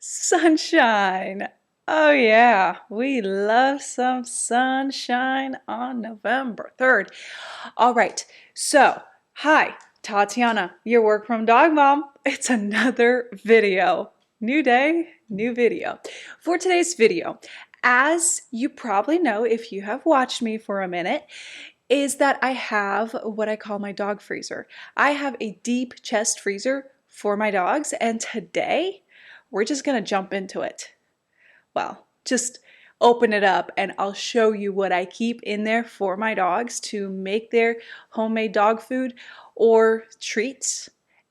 Sunshine. Oh yeah, we love some sunshine on November 3rd. All right, so hi, Tatiana, your work from Dog Mom. It's another video. New day, new video. For today's video, as you probably know if you have watched me for a minute, is that I have what I call my dog freezer. I have a deep chest freezer for my dogs, and today we're just gonna jump into it. Well, just open it up and I'll show you what I keep in there for my dogs to make their homemade dog food or treats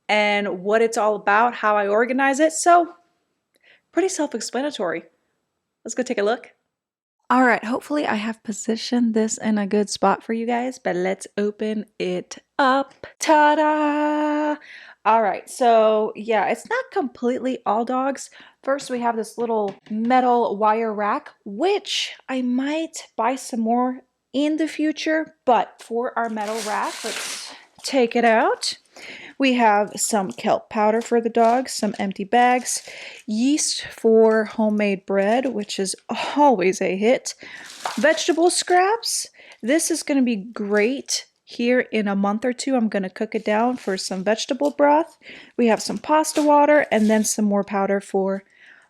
and what it's all about, how I organize it. So, pretty self-explanatory. Let's go take a look. All right, hopefully I have positioned this in a good spot for you guys, but let's open it up. Ta-da! All right, so yeah, it's not completely all dogs. First, we have this little metal wire rack, which I might buy some more in the future, but for our metal rack, let's take it out. We have some kelp powder for the dogs, some empty bags, yeast for homemade bread, which is always a hit, vegetable scraps. This is going to be great here in a month or two. I'm going to cook it down for some vegetable broth. We have some pasta water and then some more powder for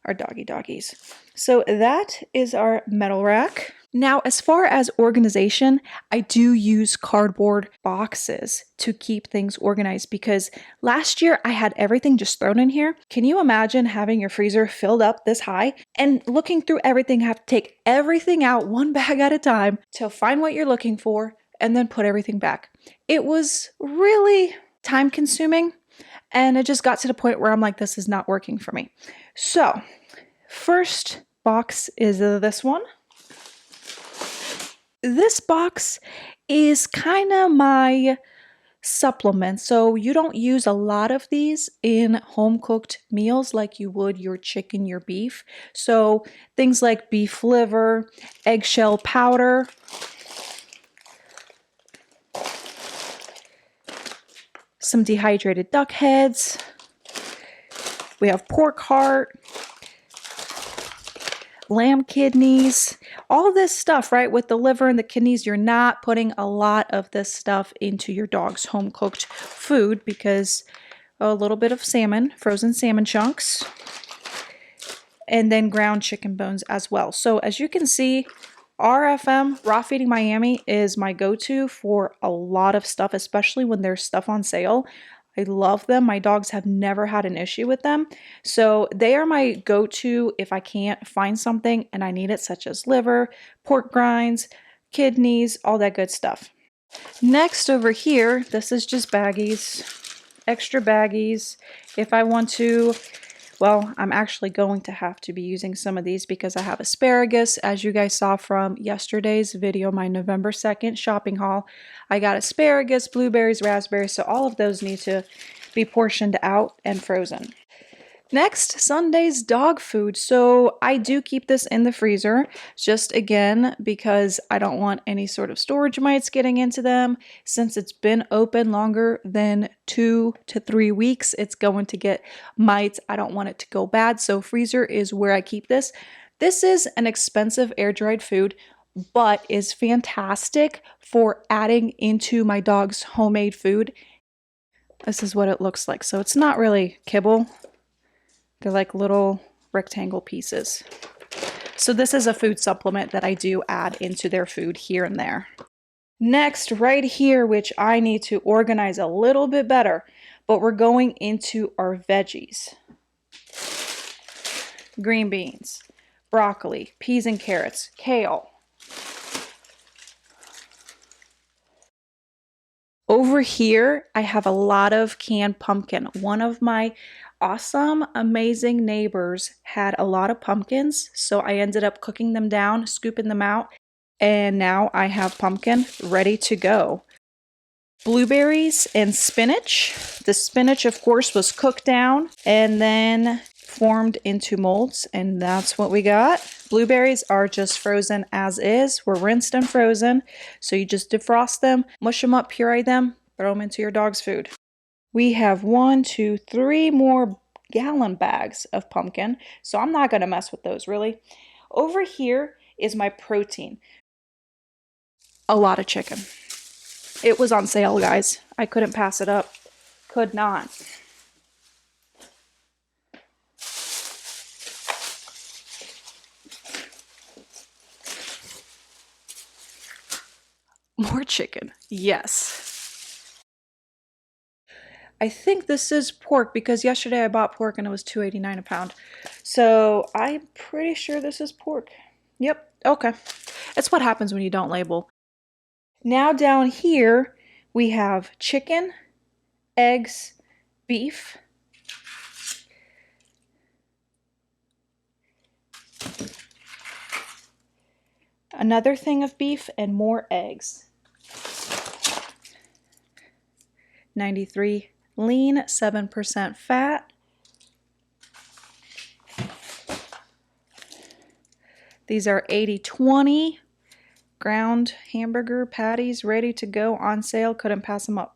our doggies. So that is our metal rack. Now, as far as organization, I do use cardboard boxes to keep things organized because last year I had everything just thrown in here. Can you imagine having your freezer filled up this high and looking through everything, have to take everything out one bag at a time to find what you're looking for and then put everything back? It was really time consuming and it just got to the point where I'm like, this is not working for me. So, first box is this one. This box is kind of my supplement. So you don't use a lot of these in home cooked meals like you would your chicken, your beef. So things like beef liver, eggshell powder, some dehydrated duck heads. We have pork heart, lamb kidneys, all this stuff, right? With the liver and the kidneys, you're not putting a lot of this stuff into your dog's home cooked food because a little bit of salmon, frozen salmon chunks, and then ground chicken bones as well. So as you can see, RFM, Raw Feeding Miami, is my go-to for a lot of stuff, especially when there's stuff on sale. I love them. My dogs have never had an issue with them. So they are my go-to if I can't find something and I need it, such as liver, pork grinds, kidneys, all that good stuff. Next over here, this is just baggies, extra baggies. If I want to, well, I'm actually going to have to be using some of these because I have asparagus. As you guys saw from yesterday's video, my November 2nd shopping haul, I got asparagus, blueberries, raspberries, so all of those need to be portioned out and frozen. Next, Sunday's dog food. So I do keep this in the freezer, just again, because I don't want any sort of storage mites getting into them. Since it's been open longer than 2 to 3 weeks, it's going to get mites. I don't want it to go bad, so freezer is where I keep this. This is an expensive air-dried food, but is fantastic for adding into my dog's homemade food. This is what it looks like. So it's not really kibble. They're like little rectangle pieces. So this is a food supplement that I do add into their food here and there. Next, right here, which I need to organize a little bit better, but we're going into our veggies. Green beans, broccoli, peas and carrots, kale. Over here, I have a lot of canned pumpkin. One of my awesome, amazing neighbors had a lot of pumpkins, so I ended up cooking them down, scooping them out, and now I have pumpkin ready to go. Blueberries and spinach. The spinach, of course, was cooked down and then formed into molds, and that's what we got. Blueberries are just frozen as is. Were rinsed and frozen, so you just defrost them, mush them up, puree them, throw them into your dog's food. We have 1, 2, 3 more gallon bags of pumpkin, so I'm not going to mess with those really. Over here is my protein. A lot of chicken. It was on sale, guys. I couldn't pass it up. Could not. More chicken. Yes. I think this is pork because yesterday I bought pork and it was $2.89 a pound. So I'm pretty sure this is pork. Yep. Okay. That's what happens when you don't label. Now down here we have chicken, eggs, beef. Another thing of beef and more eggs. 93 lean, 7% fat. These are 80/20 ground hamburger patties ready to go on sale. Couldn't pass them up.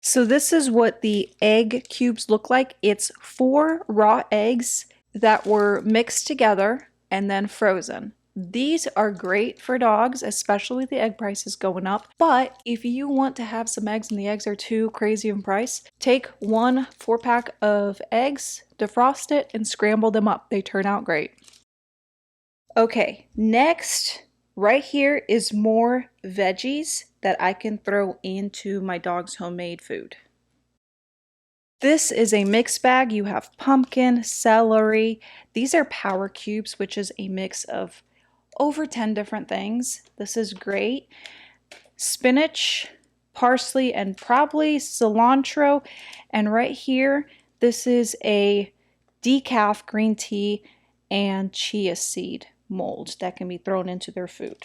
So this is what the egg cubes look like. It's 4 raw eggs that were mixed together and then frozen. These are great for dogs, especially with the egg prices going up. But if you want to have some eggs and the eggs are too crazy in price, take 1 4-pack of eggs, defrost it, and scramble them up. They turn out great. Okay, next, right here is more veggies that I can throw into my dog's homemade food. This is a mix bag. You have pumpkin, celery. These are power cubes, which is a mix of over 10 different things. This is great. Spinach, parsley, and probably cilantro. And right here, this is a decaf green tea and chia seed mold that can be thrown into their food.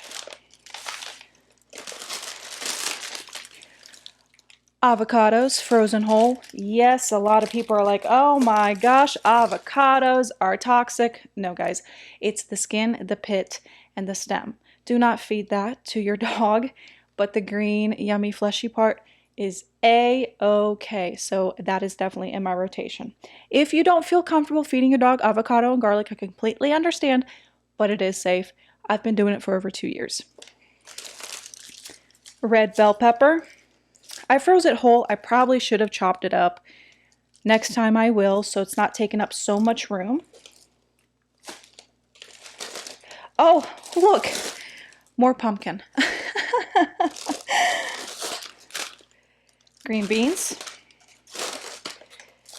Avocados, frozen whole. Yes, a lot of people are like, oh my gosh, avocados are toxic. No, guys, it's the skin, the pit, and the stem. Do not feed that to your dog, but the green, yummy, fleshy part is a-okay. So that is definitely in my rotation. If you don't feel comfortable feeding your dog avocado and garlic, I completely understand, but it is safe. I've been doing it for over 2 years. Red bell pepper. I froze it whole. I probably should have chopped it up. Next time I will, so it's not taking up so much room. Oh, look, more pumpkin. Green beans.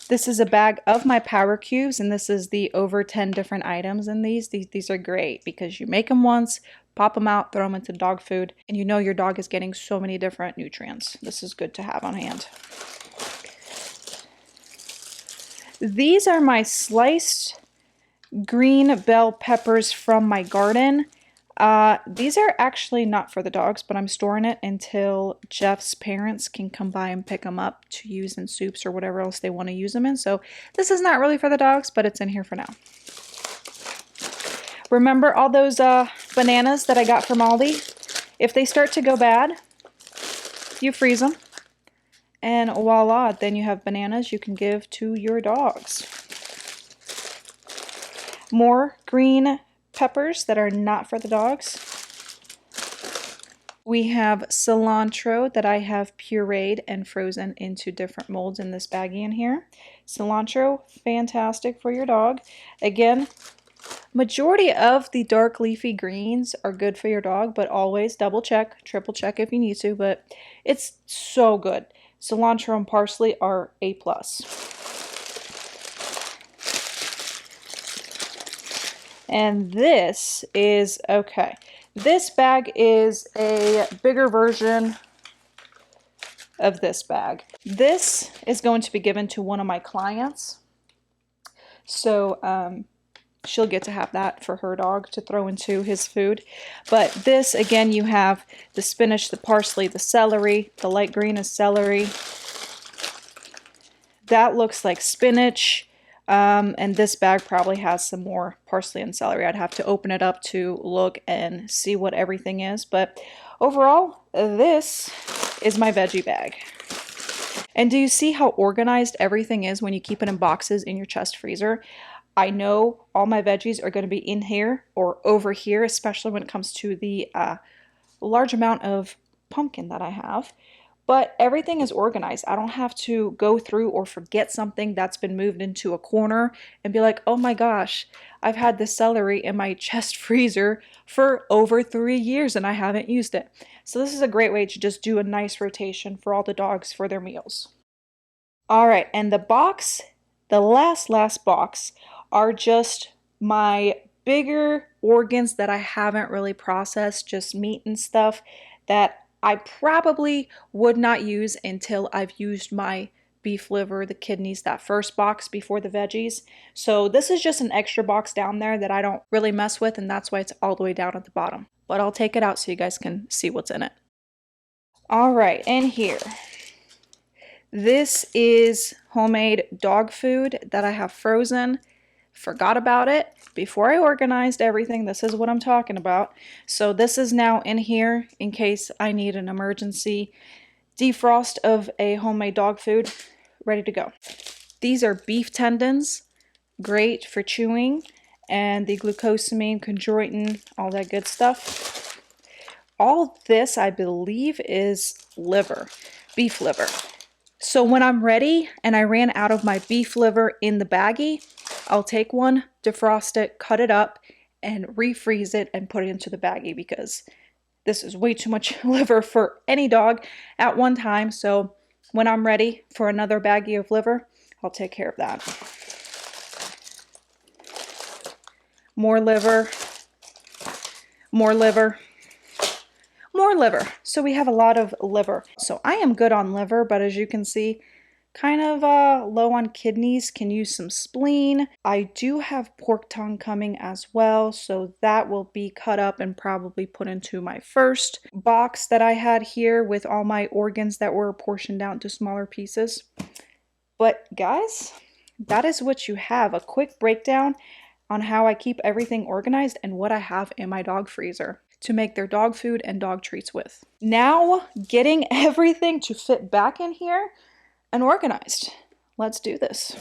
This is a bag of my power cubes, and this is the over 10 different items in these. These are great because you make them once, pop them out, throw them into dog food, and you know your dog is getting so many different nutrients. This is good to have on hand. These are my sliced green bell peppers from my garden. These are actually not for the dogs, but I'm storing it until Jeff's parents can come by and pick them up to use in soups or whatever else they want to use them in. So this is not really for the dogs, but it's in here for now. Remember all those bananas that I got from Aldi? If they start to go bad, you freeze them. And voila, then you have bananas you can give to your dogs. More green peppers that are not for the dogs. We have cilantro that I have pureed and frozen into different molds in this baggie in here. Cilantro, fantastic for your dog. Again, majority of the dark leafy greens are good for your dog, but always double check, triple check if you need to, but it's so good. Cilantro and parsley are A+. And this is, okay, this bag is a bigger version of this bag. This is going to be given to one of my clients. So she'll get to have that for her dog to throw into his food. But this, again, you have the spinach, the parsley, the celery. The light green is celery. That looks like spinach. And this bag probably has some more parsley and celery. I'd have to open it up to look and see what everything is. But overall, this is my veggie bag. And do you see how organized everything is when you keep it in boxes in your chest freezer? I know all my veggies are going to be in here or over here, especially when it comes to the large amount of pumpkin that I have. But everything is organized. I don't have to go through or forget something that's been moved into a corner and be like, oh my gosh, I've had this celery in my chest freezer for over 3 years and I haven't used it. So this is a great way to just do a nice rotation for all the dogs for their meals. All right, and the box, the last box, are just my bigger organs that I haven't really processed, just meat and stuff that I probably would not use until I've used my beef liver, the kidneys, that first box before the veggies. So this is just an extra box down there that I don't really mess with, and that's why it's all the way down at the bottom. But I'll take it out so you guys can see what's in it. All right, in here. This is homemade dog food that I have frozen. Forgot about it before I organized everything. This is what I'm talking about. So this is now in here in case I need an emergency defrost of a homemade dog food, ready to go. These are beef tendons, great for chewing, and the glucosamine, chondroitin, all that good stuff. All this, I believe, is liver, beef liver. So when I'm ready and I ran out of my beef liver in the baggie, I'll take one, defrost it, cut it up, and refreeze it and put it into the baggie because this is way too much liver for any dog at one time. So when I'm ready for another baggie of liver, I'll take care of that. More liver, more liver, more liver. So we have a lot of liver. So I am good on liver, but as you can see, kind of low on kidneys, can use some spleen. I do have pork tongue coming as well, so that will be cut up and probably put into my first box that I had here with all my organs that were portioned out into smaller pieces. But guys, that is what you have. A quick breakdown on how I keep everything organized and what I have in my dog freezer to make their dog food and dog treats with. Now, getting everything to fit back in here and organized. Let's do this.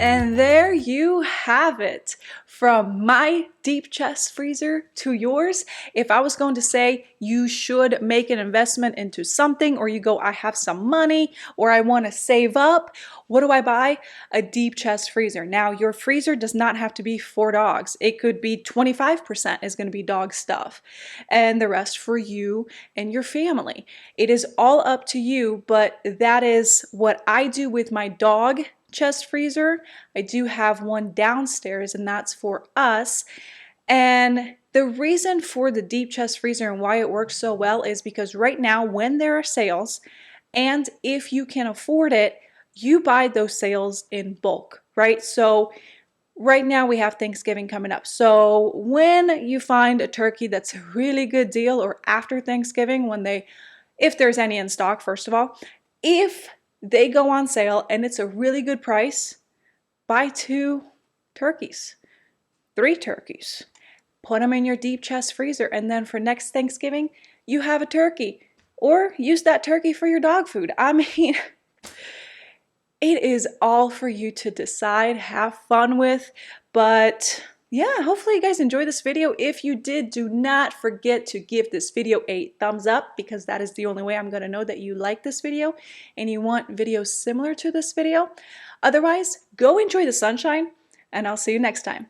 And there you have it. From my deep chest freezer to yours. If I was going to say you should make an investment into something, or you go, I have some money, or I want to save up, what do I buy? A deep chest freezer. Now, your freezer does not have to be for dogs. It could be 25% is going to be dog stuff, and the rest for you and your family. It is all up to you, but that is what I do with my dog chest freezer. I do have one downstairs, and that's for us. And the reason for the deep chest freezer and why it works so well is because right now when there are sales, and if you can afford it, you buy those sales in bulk, right? So right now we have Thanksgiving coming up. So when you find a turkey that's a really good deal, or after Thanksgiving if there's any in stock, first of all, if they go on sale and it's a really good price, buy 2 turkeys, 3 turkeys, put them in your deep chest freezer, and then for next Thanksgiving, you have a turkey, or use that turkey for your dog food. I mean, it is all for you to decide, have fun with, but yeah, hopefully you guys enjoyed this video. If you did, do not forget to give this video a thumbs up, because that is the only way I'm going to know that you like this video and you want videos similar to this video. Otherwise, go enjoy the sunshine, and I'll see you next time.